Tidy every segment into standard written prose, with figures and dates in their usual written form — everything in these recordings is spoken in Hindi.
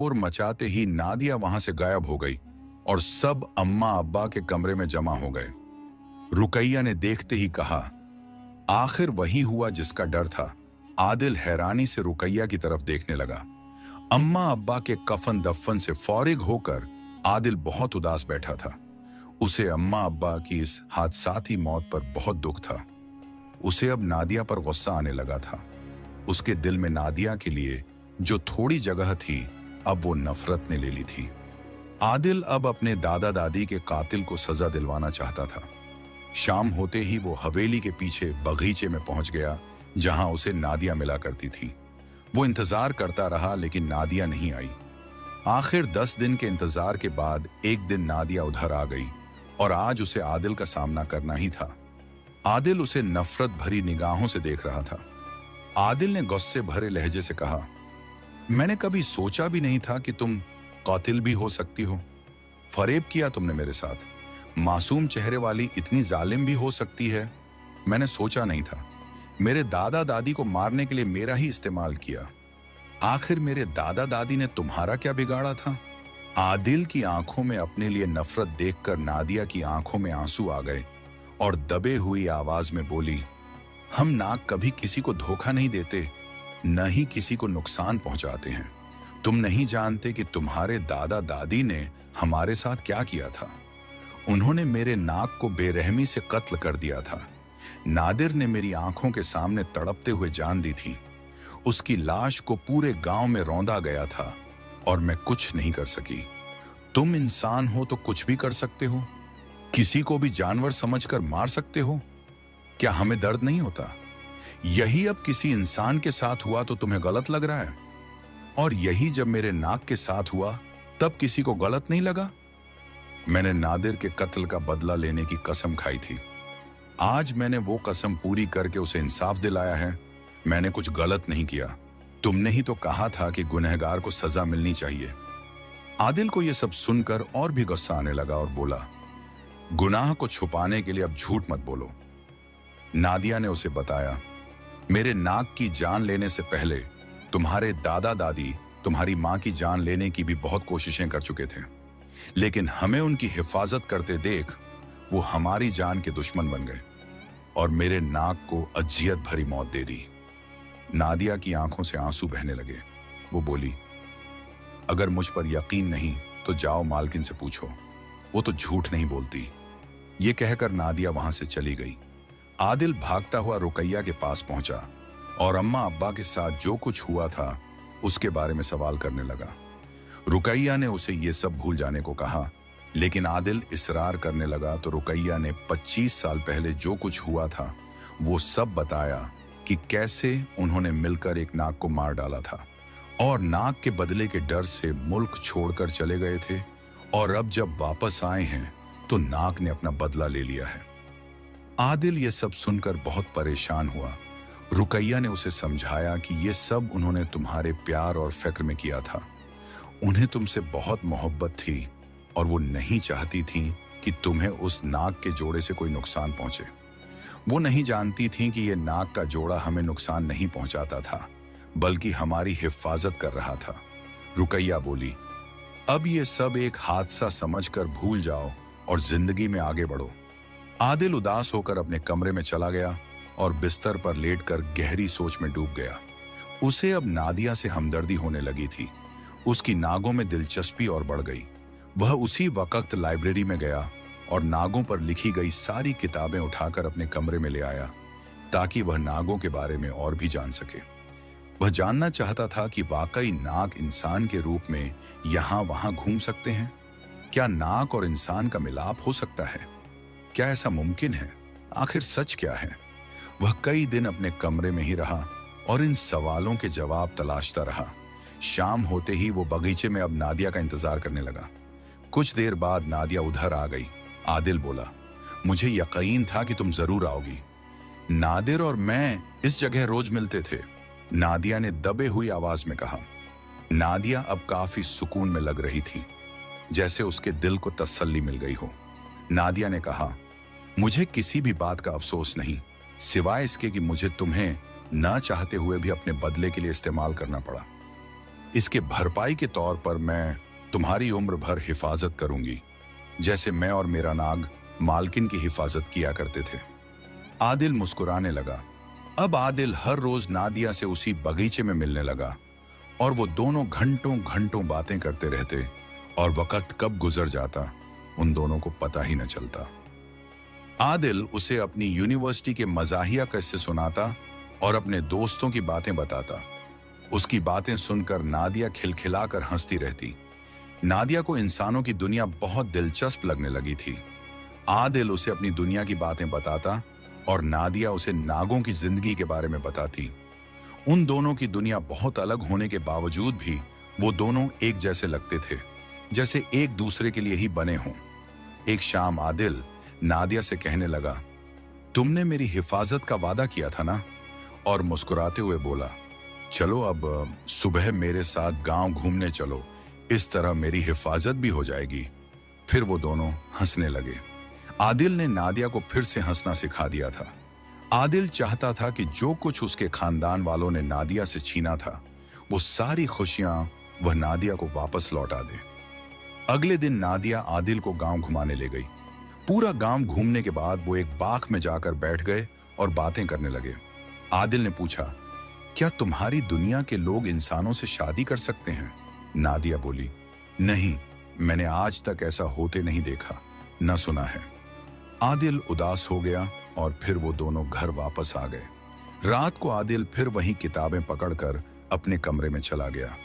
और मचाते ही नादिया वहां से गायब हो गई और सब अम्मा अब्बा के कमरे में जमा हो गए। रुकैया ने देखते ही कहा, आखिर वही हुआ जिसका डर था। आदिल हैरानी से रुकैया की तरफ देखने लगा। अम्मा अब्बा के कफन दफन से फौरिग होकर आदिल बहुत उदास बैठा था। उसे अम्मा अब्बा की इस हादसाती मौत पर बहुत दुख था। उसे अब नादिया पर गुस्सा आने लगा था। उसके दिल में नादिया के लिए जो थोड़ी जगह थी, अब वो नफरत ने ले ली थी। आदिल अब अपने दादा दादी के कातिल को सजा दिलवाना चाहता था। शाम होते ही वो हवेली के पीछे बगीचे में पहुंच गया, जहां उसे नादिया मिला करती थी। वो इंतजार करता रहा, लेकिन नादिया नहीं आई। आखिर 10 दिन के इंतजार के बाद एक दिन नादिया उधर आ गई और आज उसे आदिल का सामना करना ही था। आदिल उसे नफरत भरी निगाहों से देख रहा था। आदिल ने गुस्से भरे लहजे से कहा, मैंने कभी सोचा भी नहीं था कि तुम कातिल भी हो सकती हो। फरेब किया तुमने मेरे साथ। मासूम चेहरे वाली इतनी जालिम भी हो सकती है, मैंने सोचा नहीं था। मेरे दादा दादी को मारने के लिए मेरा ही इस्तेमाल किया। आखिर मेरे दादा दादी ने तुम्हारा क्या बिगाड़ा था? आदिल की आंखों में अपने लिए नफरत देखकर नादिया की आंखों में आंसू आ गए और दबे हुई आवाज में बोली, हम नाक कभी किसी को धोखा नहीं देते, न ही किसी को नुकसान पहुंचाते हैं। तुम नहीं जानते कि तुम्हारे दादा दादी ने हमारे साथ क्या किया था। उन्होंने मेरे नाक को बेरहमी से कत्ल कर दिया था। नादिर ने मेरी आंखों के सामने तड़पते हुए जान दी थी। उसकी लाश को पूरे गांव में रौंदा गया था और मैं कुछ नहीं कर सकी। तुम इंसान हो तो कुछ भी कर सकते हो। किसी को भी जानवर समझकर मार सकते हो। क्या हमें दर्द नहीं होता? यही अब किसी इंसान के साथ हुआ तो तुम्हें गलत लग रहा है, और यही जब मेरे नाक के साथ हुआ तब किसी को गलत नहीं लगा। मैंने नादिर के कत्ल का बदला लेने की कसम खाई थी। आज मैंने वो कसम पूरी करके उसे इंसाफ दिलाया है। मैंने कुछ गलत नहीं किया। तुमने ही तो कहा था कि गुनहगार को सजा मिलनी चाहिए। आदिल को यह सब सुनकर और भी गुस्सा आने लगा और बोला, गुनाह को छुपाने के लिए अब झूठ मत बोलो। नादिया ने उसे बताया, मेरे नाक की जान लेने से पहले तुम्हारे दादा दादी तुम्हारी मां की जान लेने की भी बहुत कोशिशें कर चुके थे, लेकिन हमें उनकी हिफाजत करते देख वो हमारी जान के दुश्मन बन गए और मेरे नाक को अजियत भरी मौत दे दी। नादिया की आंखों से आंसू बहने लगे। वो बोली, अगर मुझ पर यकीन नहीं तो जाओ मालकिन से पूछो, वो तो झूठ नहीं बोलती। ये कहकर नादिया वहां से चली गई। आदिल भागता हुआ रुकैया के पास पहुंचा और अम्मा अब्बा के साथ जो कुछ हुआ था उसके बारे में सवाल करने लगा। रुकैया ने उसे ये सब भूल जाने को कहा, लेकिन आदिल इसरार करने लगा तो रुकैया ने 25 साल पहले जो कुछ हुआ था वो सब बताया कि कैसे उन्होंने मिलकर एक नाग को मार डाला था और नाग के बदले के डर से मुल्क छोड़कर चले गए थे, और अब जब वापस आए हैं तो नाग ने अपना बदला ले लिया है। आदिल ये सब सुनकर बहुत परेशान हुआ। रुकैया ने उसे समझाया कि ये सब उन्होंने तुम्हारे प्यार और फिक्र में किया था। उन्हें तुमसे बहुत मोहब्बत थी और वो नहीं चाहती थी कि तुम्हें उस नाग के जोड़े से कोई नुकसान पहुंचे। वो नहीं जानती थी कि ये नाग का जोड़ा हमें नुकसान नहीं पहुंचाता था, बल्कि हमारी हिफाजत कर रहा था। रुकैया बोली, अब ये सब एक हादसा समझकर भूल जाओ और जिंदगी में आगे बढ़ो। आदिल उदास होकर अपने कमरे में चला गया और बिस्तर पर लेटकर गहरी सोच में डूब गया। उसे अब नादिया से हमदर्दी होने लगी थी। उसकी नागों में दिलचस्पी और बढ़ गई। वह उसी वक्त लाइब्रेरी में गया और नागों पर लिखी गई सारी किताबें उठाकर अपने कमरे में ले आया, ताकि वह नागों के बारे में और भी जान सके। वह जानना चाहता था कि वाकई नाग इंसान के रूप में यहाँ वहां घूम सकते हैं। क्या नाग और इंसान का मिलाप हो सकता है? क्या ऐसा मुमकिन है? आखिर सच क्या है? वह कई दिन अपने कमरे में ही रहा और इन सवालों के जवाब तलाशता रहा। शाम होते ही वो बगीचे में अब नादिया का इंतजार करने लगा। कुछ देर बाद नादिया उधर आ गई। आदिल बोला, मुझे यकीन था कि तुम जरूर आओगी। नादिर और मैं इस जगह रोज मिलते थे, नादिया ने दबे हुई आवाज में कहा। नादिया अब काफी सुकून में लग रही थी, जैसे उसके दिल को तसल्ली मिल गई हो। नादिया ने कहा, मुझे किसी भी बात का अफसोस नहीं, सिवाय इसके कि मुझे तुम्हें ना चाहते हुए भी अपने बदले के लिए इस्तेमाल करना पड़ा। इसके भरपाई के तौर पर मैं तुम्हारी उम्र भर हिफाजत करूंगी, जैसे मैं और मेरा नाग मालकिन की हिफाजत किया करते थे। आदिल मुस्कुराने लगा। अब आदिल हर रोज नादिया से उसी बगीचे में मिलने लगा और वो दोनों घंटों घंटों बातें करते रहते और वक्त कब गुजर जाता उन दोनों को पता ही न चलता। आदिल उसे अपनी यूनिवर्सिटी के मजाहिया किस्से सुनाता और अपने दोस्तों की बातें बताता। उसकी बातें सुनकर नादिया खिलखिलाकर हंसती रहती। नादिया को इंसानों की दुनिया बहुत दिलचस्प लगने लगी थी। आदिल उसे अपनी दुनिया की बातें बताता और नादिया उसे नागों की जिंदगी के बारे में बताती। उन दोनों की दुनिया बहुत अलग होने के बावजूद भी वो दोनों एक जैसे लगते थे, जैसे एक दूसरे के लिए ही बने हों। एक शाम आदिल नादिया से कहने लगा, तुमने मेरी हिफाजत का वादा किया था ना? और मुस्कुराते हुए बोला, चलो अब सुबह मेरे साथ गांव घूमने चलो, इस तरह मेरी हिफाजत भी हो जाएगी। फिर वो दोनों हंसने लगे। आदिल ने नादिया को फिर से हंसना सिखा दिया था। आदिल चाहता था कि जो कुछ उसके खानदान वालों ने नादिया से छीना था, वो सारी खुशियां वह नादिया को वापस लौटा दे। अगले दिन नादिया आदिल को गांव घुमाने ले गई। पूरा गांव घूमने के बाद वो एक बाग में जाकर बैठ गए और बातें करने लगे। आदिल ने पूछा, क्या तुम्हारी दुनिया के लोग इंसानों से शादी कर सकते हैं? नादिया बोली, नहीं, मैंने आज तक ऐसा होते नहीं देखा, न सुना है। आदिल उदास हो गया और फिर वो दोनों घर वापस आ गए। रात को आदिल फिर वही किताबें पकड़कर अपने कमरे में चला गया।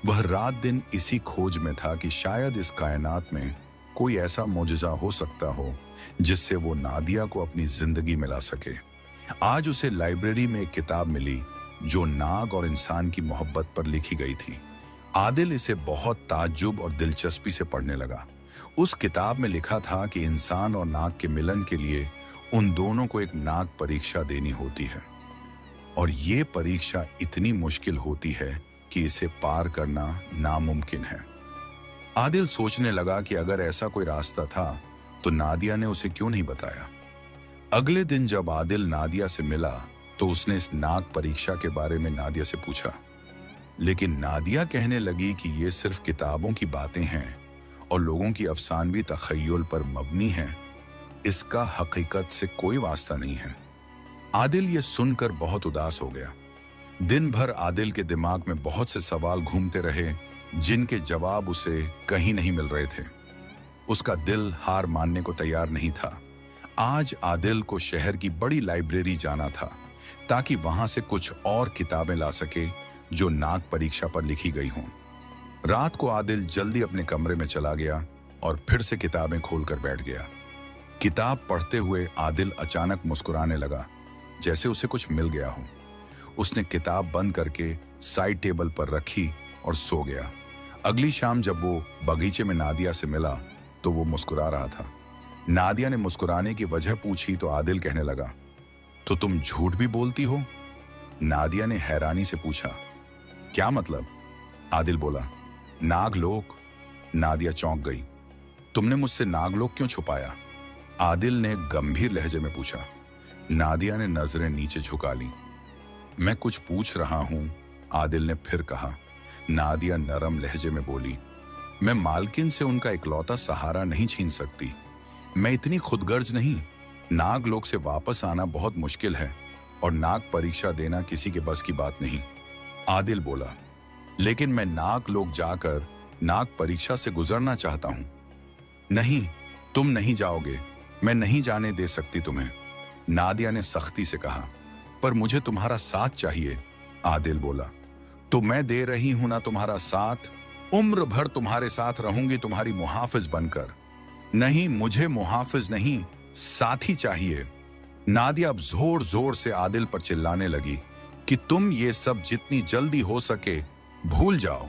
वह रात दिन इसी खोज में था कि शायद इस कायनात में कोई ऐसा मौजज़ा हो सकता हो जिससे वो नादिया को अपनी जिंदगी मिला सके। आज उसे लाइब्रेरी में एक किताब मिली जो नाग और इंसान की मोहब्बत पर लिखी गई थी। आदिल इसे बहुत ताज्जुब और दिलचस्पी से पढ़ने लगा। उस किताब में लिखा था कि इंसान और नाग के मिलन के लिए उन दोनों को एक नाग परीक्षा देनी होती है और ये परीक्षा इतनी मुश्किल होती है कि इसे पार करना नामुमकिन है। आदिल सोचने लगा कि अगर ऐसा कोई रास्ता था तो नादिया ने उसे क्यों नहीं बताया। अगले दिन जब आदिल नादिया से मिला तो उसने इस नाग परीक्षा के बारे में नादिया से पूछा, लेकिन नादिया कहने लगी कि ये सिर्फ किताबों की बातें हैं और लोगों की अफसानवी तखय्युल पर मबनी है, इसका हकीकत से कोई वास्ता नहीं है। आदिल ये सुनकर बहुत उदास हो गया। दिन भर आदिल के दिमाग में बहुत से सवाल घूमते रहे जिनके जवाब उसे कहीं नहीं मिल रहे थे। उसका दिल हार मानने को तैयार नहीं था। आज आदिल को शहर की बड़ी लाइब्रेरी जाना था ताकि वहां से कुछ और किताबें ला सके जो नाग परीक्षा पर लिखी गई हों। रात को आदिल जल्दी अपने कमरे में चला गया और फिर से किताबें खोलकर बैठ गया। किताब पढ़ते हुए आदिल अचानक मुस्कुराने लगा, जैसे उसे कुछ मिल गया हो। उसने किताब बंद करके साइड टेबल पर रखी और सो गया। अगली शाम जब वो बगीचे में नादिया से मिला तो वो मुस्कुरा रहा था। नादिया ने मुस्कुराने की वजह पूछी तो आदिल कहने लगा, तो तुम झूठ भी बोलती हो? नादिया ने हैरानी से पूछा, क्या मतलब? आदिल बोला, नागलोक। नादिया चौंक गई। तुमने मुझसे नागलोक क्यों छुपाया? आदिल ने गंभीर लहजे में पूछा। नादिया ने नजरें नीचे झुका ली। मैं कुछ पूछ रहा हूं, आदिल ने फिर कहा। नादिया नरम लहजे में बोली, मैं मालकिन से उनका इकलौता सहारा नहीं छीन सकती। मैं इतनी खुदगर्ज नहीं। नागलोक से वापस आना बहुत मुश्किल है और नाग परीक्षा देना किसी के बस की बात नहीं। आदिल बोला, लेकिन मैं नागलोक जाकर नाग परीक्षा से गुजरना चाहता हूं। नहीं, तुम नहीं जाओगे, मैं नहीं जाने दे सकती तुम्हें, नादिया ने सख्ती से कहा। पर मुझे तुम्हारा साथ चाहिए, आदिल बोला। तो मैं दे रही हूं ना तुम्हारा साथ, उम्र भर तुम्हारे साथ रहूंगी तुम्हारी मुहाफिज बनकर। नहीं, मुझे मुहाफिज नहीं, साथी चाहिए। नादिया अब जोर जोर से आदिल पर चिल्लाने लगी कि तुम ये सब जितनी जल्दी हो सके भूल जाओ।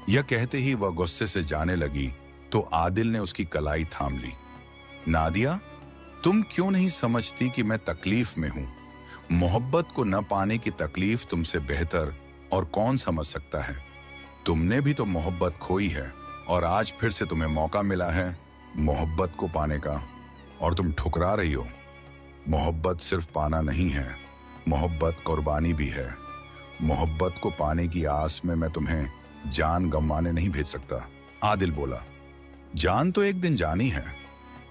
यह कहते ही वह गुस्से से जाने लगी तो आदिल ने उसकी कलाई थाम ली। नादिया, तुम क्यों नहीं समझती कि मैं तकलीफ में हूं? मोहब्बत को न पाने की तकलीफ तुमसे बेहतर और कौन समझ सकता है? तुमने भी तो मोहब्बत खोई है और आज फिर से तुम्हें मौका मिला है मोहब्बत को पाने का और तुम ठुकरा रही हो। मोहब्बत सिर्फ पाना नहीं है, मोहब्बत कुर्बानी भी है। मोहब्बत को पाने की आस में मैं तुम्हें जान गंवाने नहीं भेज सकता। आदिल बोला, जान तो एक दिन जानी है,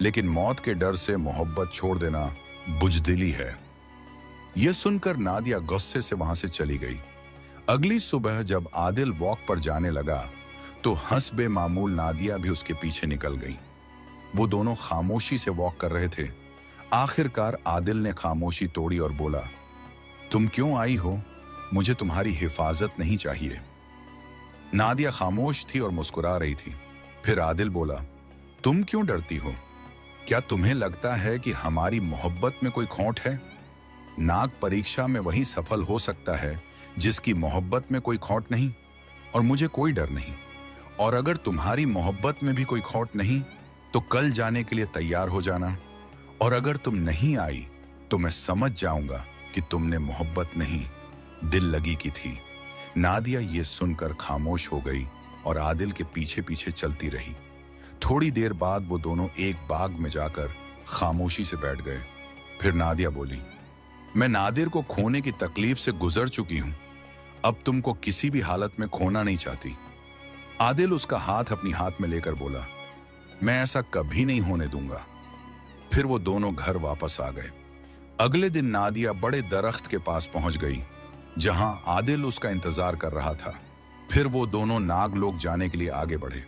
लेकिन मौत के डर से मोहब्बत छोड़ देना बुजदिली है। यह सुनकर नादिया गुस्से से वहां से चली गई। अगली सुबह जब आदिल वॉक पर जाने लगा तो हंसबे मामूल नादिया भी उसके पीछे निकल गई। वो दोनों खामोशी से वॉक कर रहे थे। आखिरकार आदिल ने खामोशी तोड़ी और बोला, तुम क्यों आई हो? मुझे तुम्हारी हिफाजत नहीं चाहिए। नादिया खामोश थी और मुस्कुरा रही थी। फिर आदिल बोला, तुम क्यों डरती हो? क्या तुम्हें लगता है कि हमारी मोहब्बत में कोई खोट है? नाग परीक्षा में वही सफल हो सकता है जिसकी मोहब्बत में कोई खोट नहीं, और मुझे कोई डर नहीं। और अगर तुम्हारी मोहब्बत में भी कोई खोट नहीं तो कल जाने के लिए तैयार हो जाना, और अगर तुम नहीं आई तो मैं समझ जाऊंगा कि तुमने मोहब्बत नहीं, दिल लगी की थी। नादिया ये सुनकर खामोश हो गई और आदिल के पीछे पीछे चलती रही। थोड़ी देर बाद वो दोनों एक बाग में जाकर खामोशी से बैठ गए। फिर नादिया बोली, मैं नादिर को खोने की तकलीफ से गुजर चुकी हूं, अब तुमको किसी भी हालत में खोना नहीं चाहती। आदिल उसका हाथ अपनी हाथ में लेकर बोला, मैं ऐसा कभी नहीं होने दूंगा। फिर वो दोनों घर वापस आ गए। अगले दिन नादिया बड़े दरख्त के पास पहुंच गई जहां आदिल उसका इंतजार कर रहा था। फिर वो दोनों नागलोक जाने के लिए आगे बढ़े।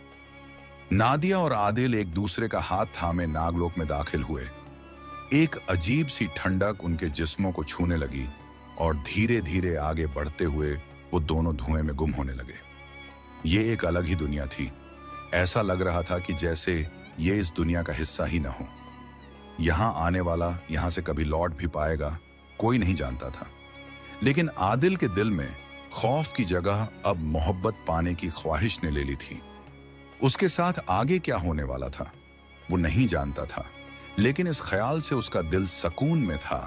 नादिया और आदिल एक दूसरे का हाथ थामे नागलोक में दाखिल हुए। एक अजीब सी ठंडक उनके जिस्मों को छूने लगी और धीरे धीरे आगे बढ़ते हुए वो दोनों धुएं में गुम होने लगे। ये एक अलग ही दुनिया थी। ऐसा लग रहा था कि जैसे ये इस दुनिया का हिस्सा ही न हो। यहां आने वाला यहां से कभी लौट भी पाएगा, कोई नहीं जानता था। लेकिन आदिल के दिल में खौफ की जगह अब मोहब्बत पाने की ख्वाहिश ने ले ली थी। उसके साथ आगे क्या होने वाला था वो नहीं जानता था, लेकिन इस ख्याल से उसका दिल सकून में था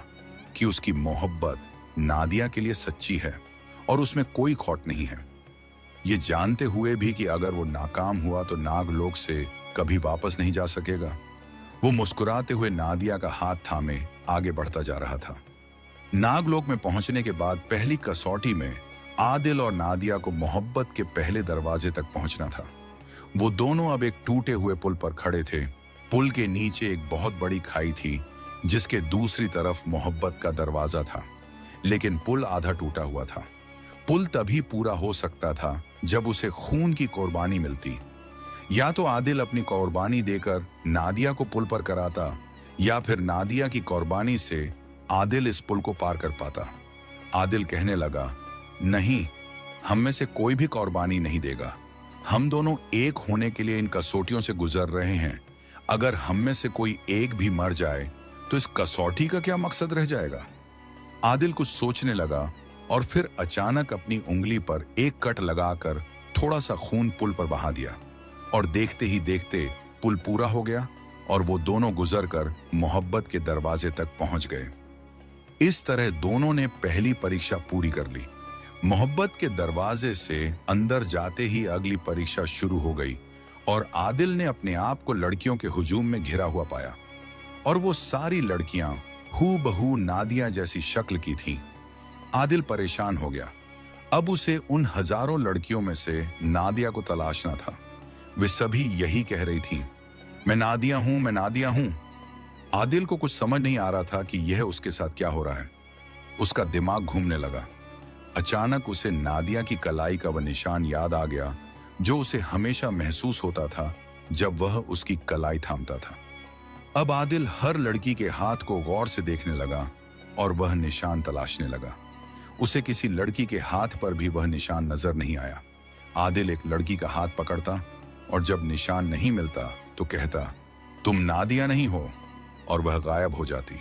कि उसकी मोहब्बत नादिया के लिए सच्ची है और उसमें कोई खोट नहीं है। ये जानते हुए भी कि अगर वो नाकाम हुआ तो नागलोक से कभी वापस नहीं जा सकेगा। वो मुस्कुराते हुए नादिया का हाथ थामे आगे बढ़ता जा रहा था। नागलोक में पहुंचने के बाद पहली कसौटी में आदिल और नादिया को मोहब्बत के पहले दरवाजे तक पहुंचना था। वो दोनों अब एक टूटे हुए पुल पर खड़े थे। पुल के नीचे एक बहुत बड़ी खाई थी जिसके दूसरी तरफ मोहब्बत का दरवाजा था, लेकिन पुल आधा टूटा हुआ था। पुल तभी पूरा हो सकता था जब उसे खून की कुर्बानी मिलती। या तो आदिल अपनी कुर्बानी देकर नादिया को पुल पर कराता, या फिर नादिया की कुर्बानी से आदिल इस पुल को पार कर पाता। आदिल कहने लगा, नहीं, हम में से कोई भी कुर्बानी नहीं देगा। हम दोनों एक होने के लिए इन कसौटियों से गुजर रहे हैं। अगर हम में से कोई एक भी मर जाए तो इस कसौटी का क्या मकसद रह जाएगा? आदिल कुछ सोचने लगा और फिर अचानक अपनी उंगली पर एक कट लगाकर थोड़ा सा खून पुल पर बहा दिया, और देखते ही देखते पुल पूरा हो गया और वो दोनों गुजरकर मोहब्बत के दरवाजे तक पहुंच गए। इस तरह दोनों ने पहली परीक्षा पूरी कर ली। मोहब्बत के दरवाजे से अंदर जाते ही अगली परीक्षा शुरू हो गई और आदिल ने अपने आप को लड़कियों के हुजूम में घिरा हुआ पाया, और वो सारी लड़कियां हूबहू नादिया जैसी शक्ल की थीं। आदिल परेशान हो गया। अब उसे उन हजारों लड़कियों में से नादिया को तलाशना था। वे सभी यही कह रही थीं, मैं नादिया हूं, मैं नादिया हूं। आदिल को कुछ समझ नहीं आ रहा था कि यह उसके साथ क्या हो रहा है। उसका दिमाग घूमने लगा। अचानक उसे नादिया की कलाई का वह निशान याद आ गया जो उसे हमेशा महसूस होता था जब वह उसकी कलाई थामता था। अब आदिल हर लड़की के हाथ को गौर से देखने लगा और वह निशान तलाशने लगा। उसे किसी लड़की के हाथ पर भी वह निशान नजर नहीं आया। आदिल एक लड़की का हाथ पकड़ता और जब निशान नहीं मिलता तो कहता, तुम नादिया नहीं हो, और वह गायब हो जाती।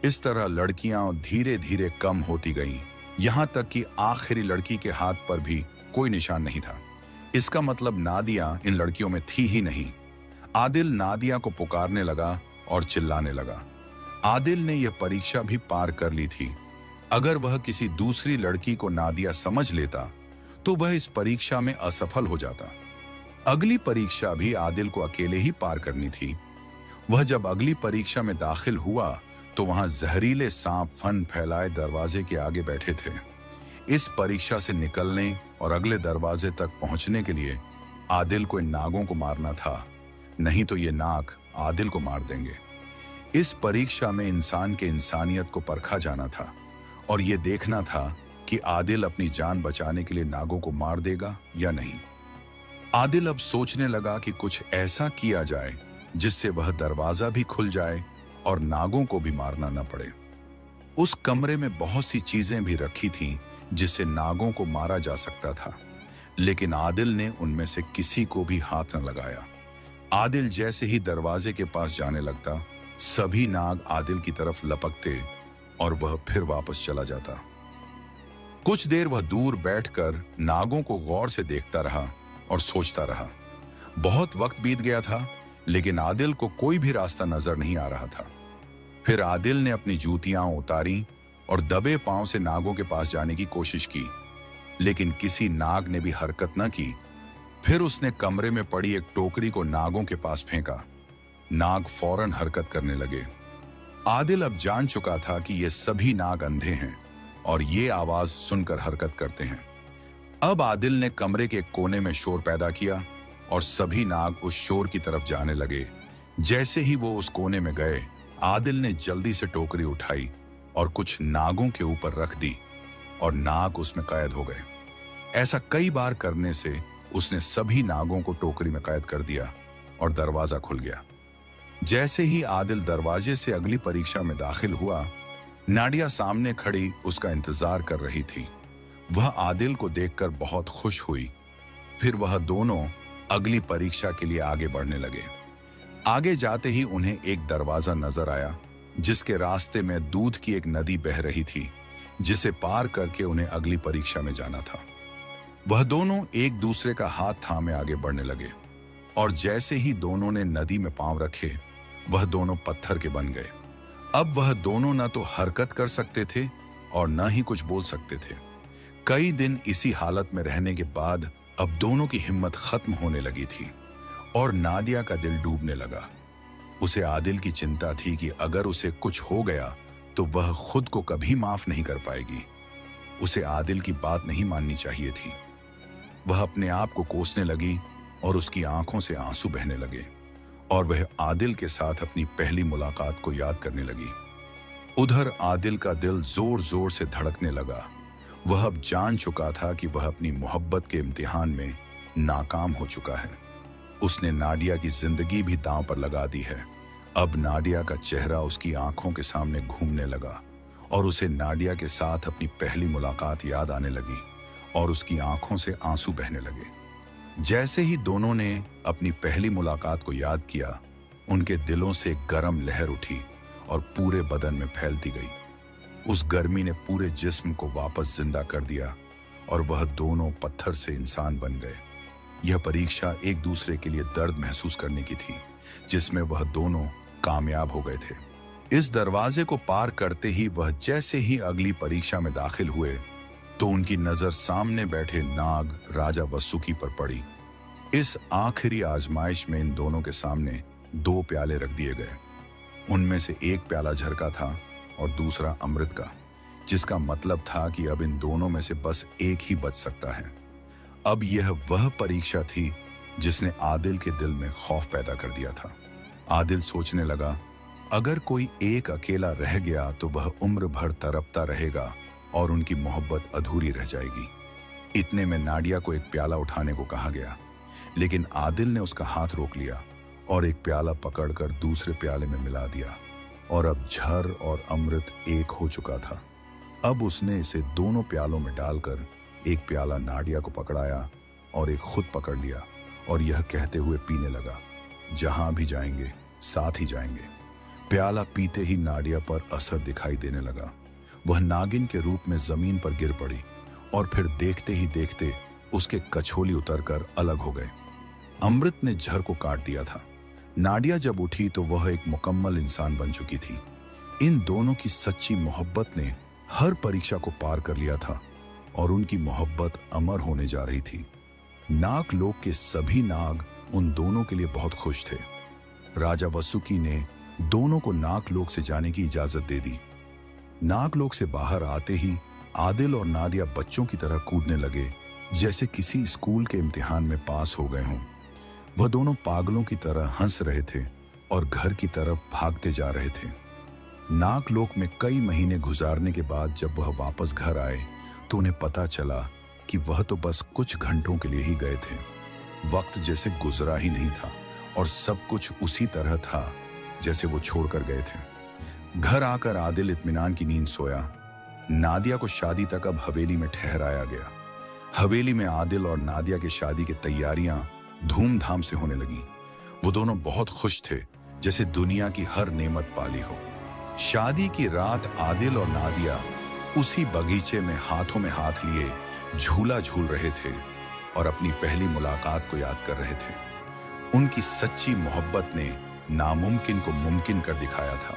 इस तरह लड़कियां धीरे धीरे कम होती गईं, यहां तक कि आखिरी लड़की के हाथ पर भी कोई निशान नहीं था। इसका मतलब नादिया इन लड़कियों में थी ही नहीं। आदिल नादिया को पुकारने लगा और चिल्लाने लगा। आदिल ने यह परीक्षा भी पार कर ली थी। अगर वह किसी दूसरी लड़की को नादिया समझ लेता तो वह इस परीक्षा में असफल हो जाता। अगली परीक्षा भी आदिल को अकेले ही पार करनी थी। वह जब अगली परीक्षा में दाखिल हुआ तो वहां जहरीले सांप फन फैलाए दरवाजे के आगे बैठे थे। इस परीक्षा से निकलने और अगले दरवाजे तक पहुंचने के लिए आदिल को इन नागों को मारना था, नहीं तो ये नाग आदिल को मार देंगे। इस परीक्षा में इंसान के इंसानियत को परखा जाना था और ये देखना था कि आदिल अपनी जान बचाने के लिए नागों को मार देगा या नहीं। आदिल अब सोचने लगा कि कुछ ऐसा किया जाए जिससे वह दरवाजा भी खुल जाए और नागों को भी मारना न पड़े। उस कमरे में बहुत सी चीजें भी रखी थीं जिससे नागों को मारा जा सकता था, लेकिन आदिल ने उनमें से किसी को भी हाथ न लगाया। आदिल जैसे ही दरवाजे के पास जाने लगता, सभी नाग आदिल की तरफ लपकते और वह फिर वापस चला जाता। कुछ देर वह दूर बैठकर नागों को गौर से देखता रहा और सोचता रहा। बहुत वक्त बीत गया था, लेकिन आदिल को कोई भी रास्ता नजर नहीं आ रहा था। फिर आदिल ने अपनी जूतियां उतारी और दबे पांव से नागों के पास जाने की कोशिश की, लेकिन किसी नाग ने भी हरकत न की। फिर उसने कमरे में पड़ी एक टोकरी को नागों के पास फेंका। नाग फौरन हरकत करने लगे। आदिल अब जान चुका था कि ये सभी नाग अंधे हैं और ये आवाज सुनकर हरकत करते हैं। अब आदिल ने कमरे के एक कोने में शोर पैदा किया और सभी नाग उस शोर की तरफ जाने लगे। जैसे ही वो उस कोने में गए, आदिल ने जल्दी से टोकरी उठाई और कुछ नागों के ऊपर रख दी और नाग उसमें कैद हो गए। ऐसा कई बार करने से उसने सभी नागों को टोकरी में कैद कर दिया और दरवाजा खुल गया। जैसे ही आदिल दरवाजे से अगली परीक्षा में दाखिल हुआ, नाडिया सामने खड़ी उसका इंतजार कर रही थी। वह आदिल को देखकर बहुत खुश हुई। फिर वह दोनों अगली परीक्षा के लिए आगे बढ़ने लगे। आगे जाते ही उन्हें एक दरवाजा नजर आया जिसके रास्ते में दूध की एक नदी बह रही थी, जिसे पार करके उन्हें अगली परीक्षा में जाना था। वह दोनों एक दूसरे का हाथ थामे आगे बढ़ने लगे और जैसे ही दोनों ने नदी में पांव रखे, वह दोनों पत्थर के बन गए। अब वह दोनों न तो हरकत कर सकते थे और न ही कुछ बोल सकते थे। कई दिन इसी हालत में रहने के बाद अब दोनों की हिम्मत खत्म होने लगी थी और नादिया का दिल डूबने लगा। उसे आदिल की चिंता थी कि अगर उसे कुछ हो गया तो वह खुद को कभी माफ नहीं कर पाएगी। उसे आदिल की बात नहीं माननी चाहिए थी। वह अपने आप को कोसने लगी और उसकी आंखों से आंसू बहने लगे और वह आदिल के साथ अपनी पहली मुलाकात को याद करने लगी। उधर आदिल का दिल जोर जोर से धड़कने लगा। वह अब जान चुका था कि वह अपनी मोहब्बत के इम्तिहान में नाकाम हो चुका है। उसने नाडिया की जिंदगी भी दांव पर लगा दी है। अब नाडिया का चेहरा उसकी आंखों के सामने घूमने लगा और उसे नाडिया के साथ अपनी पहली मुलाकात याद आने लगी और उसकी आंखों से आंसू बहने लगे। जैसे ही दोनों ने अपनी पहली मुलाकात को याद किया, उनके दिलों से एक गर्म लहर उठी और पूरे बदन में फैलती गई। उस गर्मी ने पूरे जिस्म को वापस जिंदा कर दिया और वह दोनों पत्थर से इंसान बन गए। यह परीक्षा एक दूसरे के लिए दर्द महसूस करने की थी, जिसमें वह दोनों कामयाब हो गए थे। इस दरवाजे को पार करते ही वह जैसे ही अगली परीक्षा में दाखिल हुए तो उनकी नजर सामने बैठे नाग राजा वसुकी पर पड़ी। इस आखिरी आजमाइश में इन दोनों के सामने 2 प्याले रख दिए गए। उनमें से एक प्याला झर का था और दूसरा अमृत का, जिसका मतलब था कि अब इन दोनों में से बस एक ही बच सकता है। अब यह वह परीक्षा थी जिसने आदिल के दिल में खौफ पैदा कर दिया था। आदिल सोचने लगा, अगर कोई एक अकेला रह गया तो वह उम्र भर तड़पता रहेगा और उनकी मोहब्बत अधूरी रह जाएगी। इतने में नाडिया को एक प्याला उठाने को कहा गया, लेकिन आदिल ने उसका हाथ रोक लिया और एक प्याला पकड़कर दूसरे प्याले में मिला दिया और अब झर और अमृत एक हो चुका था। अब उसने इसे दोनों प्यालों में डालकर एक प्याला नाडिया को पकड़ाया और एक खुद पकड़ लिया और यह कहते हुए पीने लगा, जहां भी जाएंगे साथ ही जाएंगे। प्याला पीते ही नाडिया पर असर दिखाई देने लगा। वह नागिन के रूप में जमीन पर गिर पड़ी और फिर देखते ही देखते उसके कछोली उतरकर अलग हो गए। अमृत ने झर को काट दिया था। नाडिया जब उठी तो वह एक मुकम्मल इंसान बन चुकी थी। इन दोनों की सच्ची मोहब्बत ने हर परीक्षा को पार कर लिया था और उनकी मोहब्बत अमर होने जा रही थी। नाग लोक के सभी नाग उन दोनों के लिए बहुत खुश थे। राजा वसुकी ने दोनों को नाग लोक से जाने की इजाजत दे दी। नाग लोक से बाहर आते ही आदिल और नादिया बच्चों की तरह कूदने लगे जैसे किसी स्कूल के इम्तिहान में पास हो गए हों। वह दोनों पागलों की तरह हंस रहे थे और घर की तरफ भागते जा रहे थे। नागलोक में कई महीने गुजारने के बाद जब वह वापस घर आए तो उन्हें पता चला कि वह तो बस कुछ घंटों के लिए ही गए थे। वक्त जैसे गुजरा ही नहीं था और सब कुछ उसी तरह था जैसे वो छोड़कर गए थे। घर आकर आदिल इत्मीनान की नींद सोया। नादिया को शादी तक अब हवेली में ठहराया गया। हवेली में आदिल और नादिया की शादी की तैयारियां धूमधाम से होने लगी। वो दोनों बहुत खुश थे, जैसे दुनिया की हर नेमत पाली हो। शादी की रात आदिल और नादिया उसी बगीचे में हाथों में हाथ लिए झूला झूल रहे थे और अपनी पहली मुलाकात को याद कर रहे थे। उनकी सच्ची मोहब्बत ने नामुमकिन को मुमकिन कर दिखाया था।